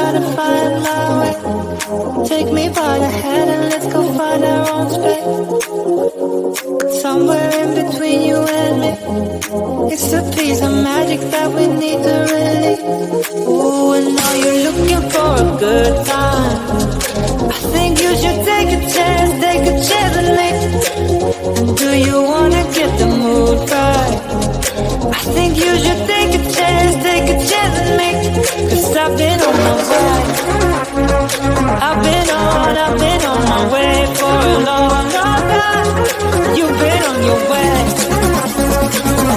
try to find my way. Take me by the hand and let's go find our own space. Somewhere in between you and me, it's a piece of magic that we need to release. Ooh, and now you're looking for a good time. I think you should take a chance with me. And do you wanna get the mood right? I think you should take a chance with me. 'Cause I've been on my way. I've been on my way for a long time. You've been on your way.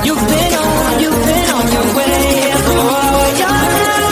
You've been on your way for all your life.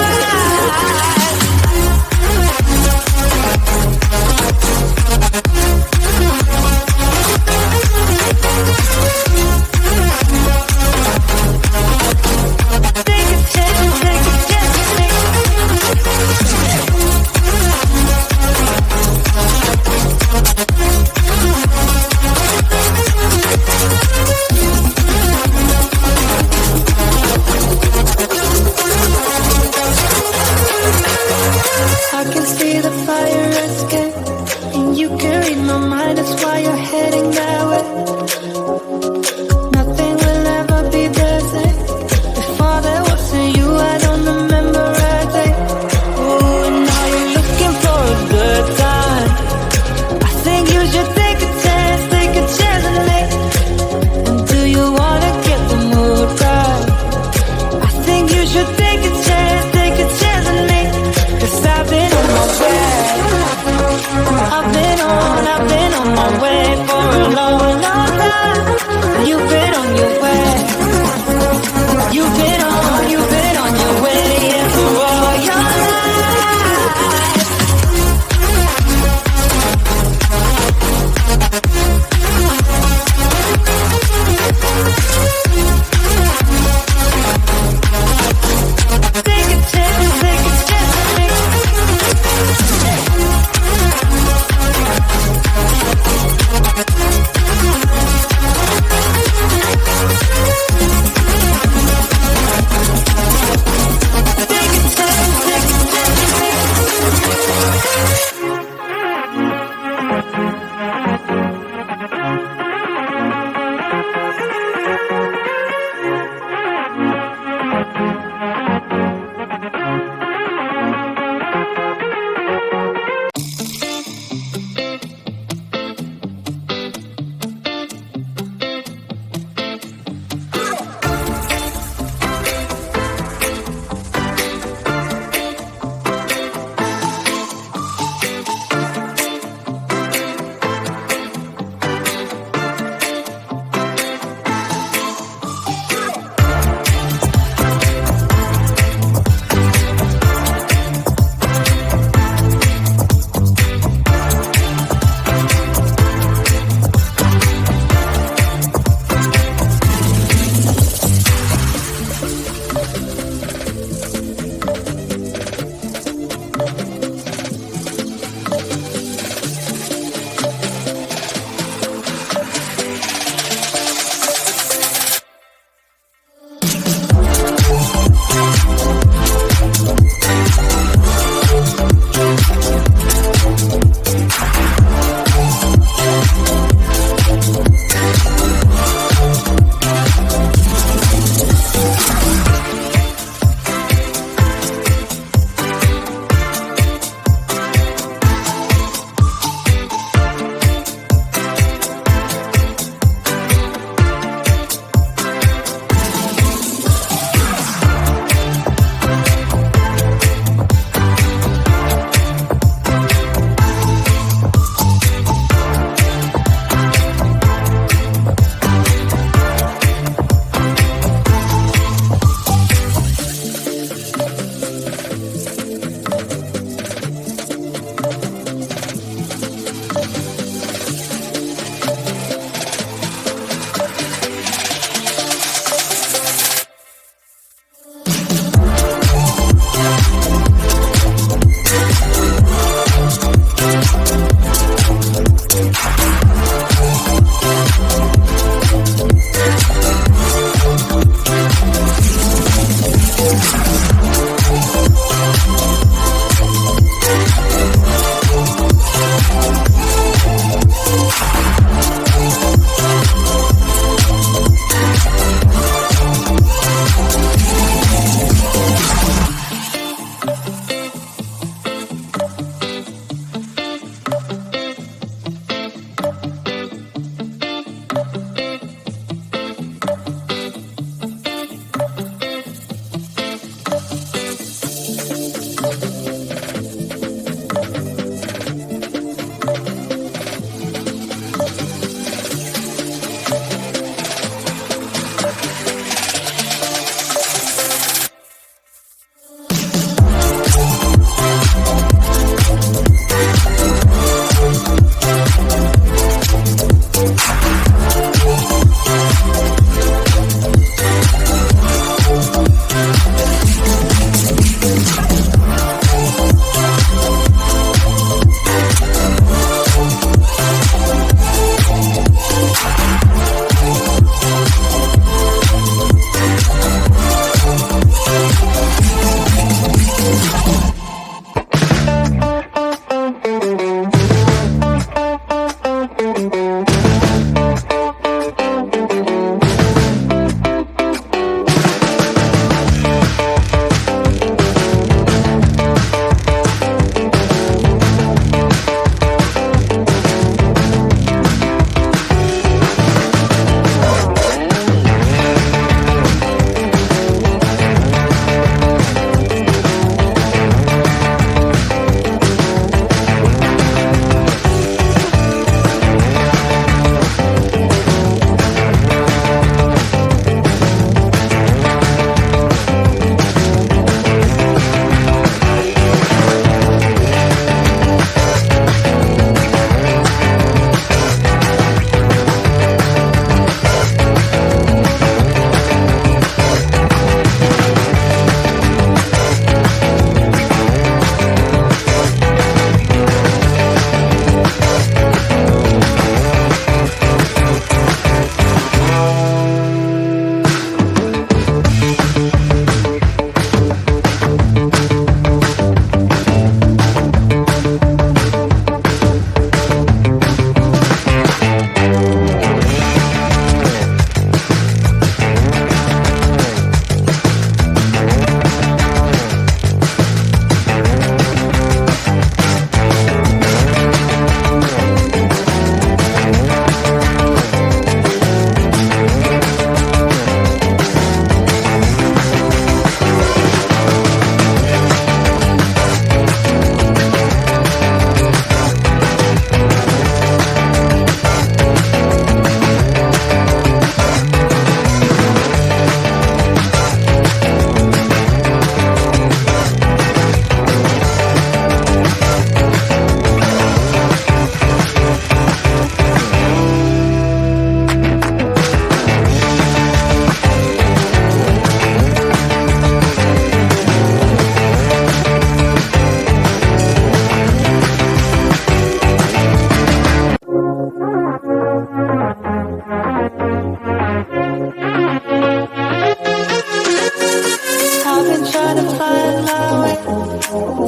head my way.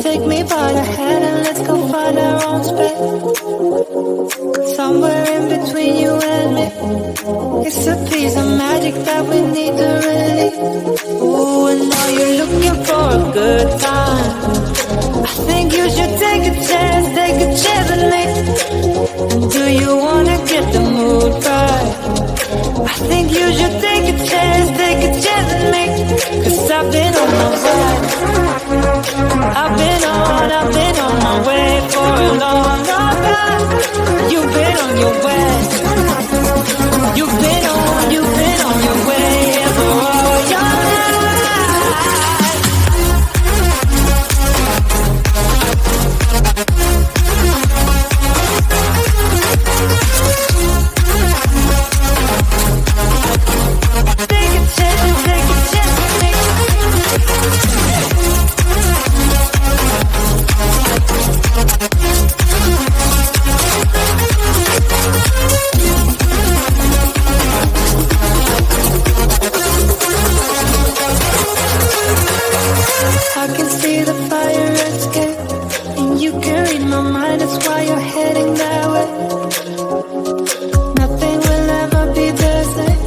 Take me by the hand and let's go find our own space. Somewhere in between you and me, it's a piece of magic that we need to release. Ooh, and now you're looking for a good time. I think you should take a chance with me. And do you wanna get the mood right? I think you should take a chance with me. 'Cause I've been on my way. I've been on my way for a long, long time. You've been on your way. You've been on your way for all your life. Take a chance with me. I can see the fire escape, and you can read my mind, that's why you're heading that way. Nothing will ever be the same.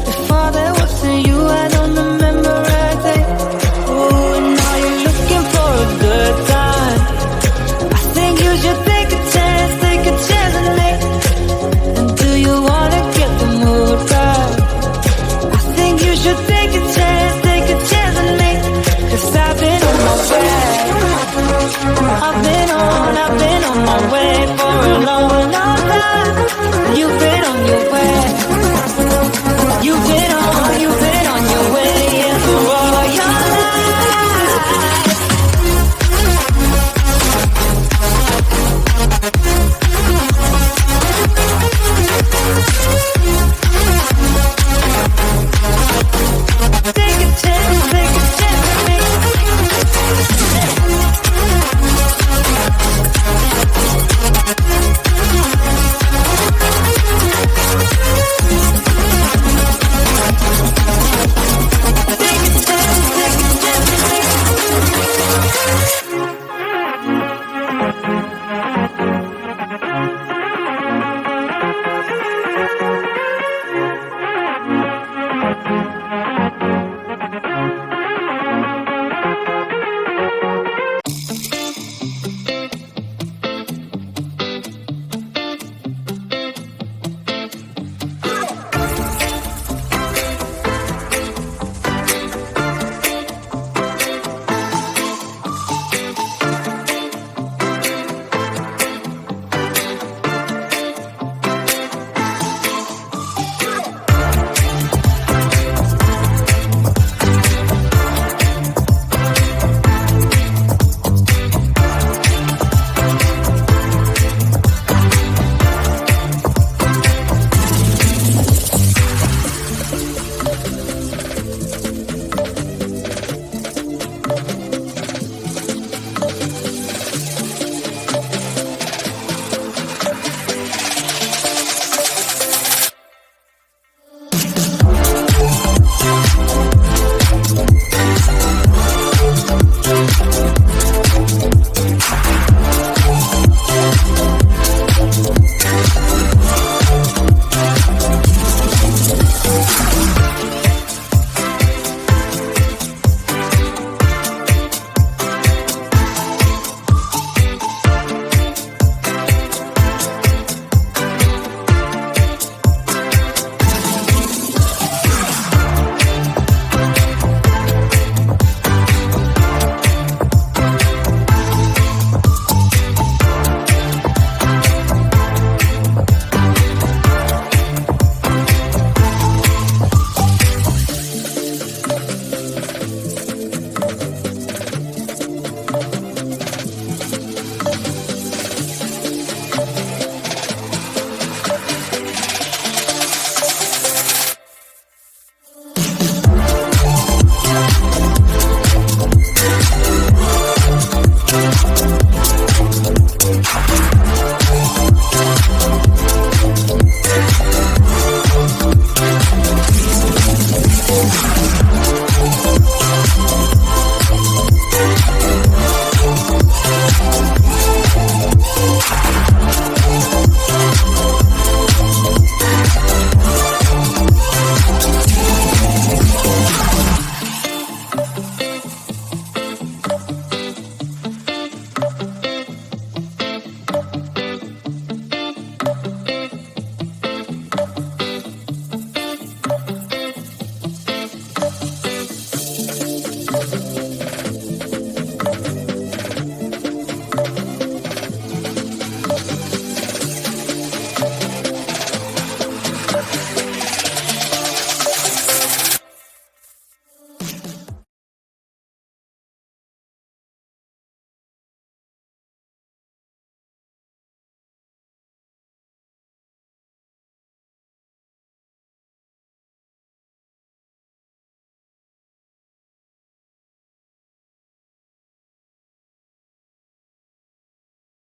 Before there wasn't you, I don't remember a day. Oh, and now you're looking for a good time. I think you should take a chance with me. And do you wanna get the mood right? I think you should take a chance with me. 'Cause I've been on my way. I've been on my way for a long, long time. You've been on your way.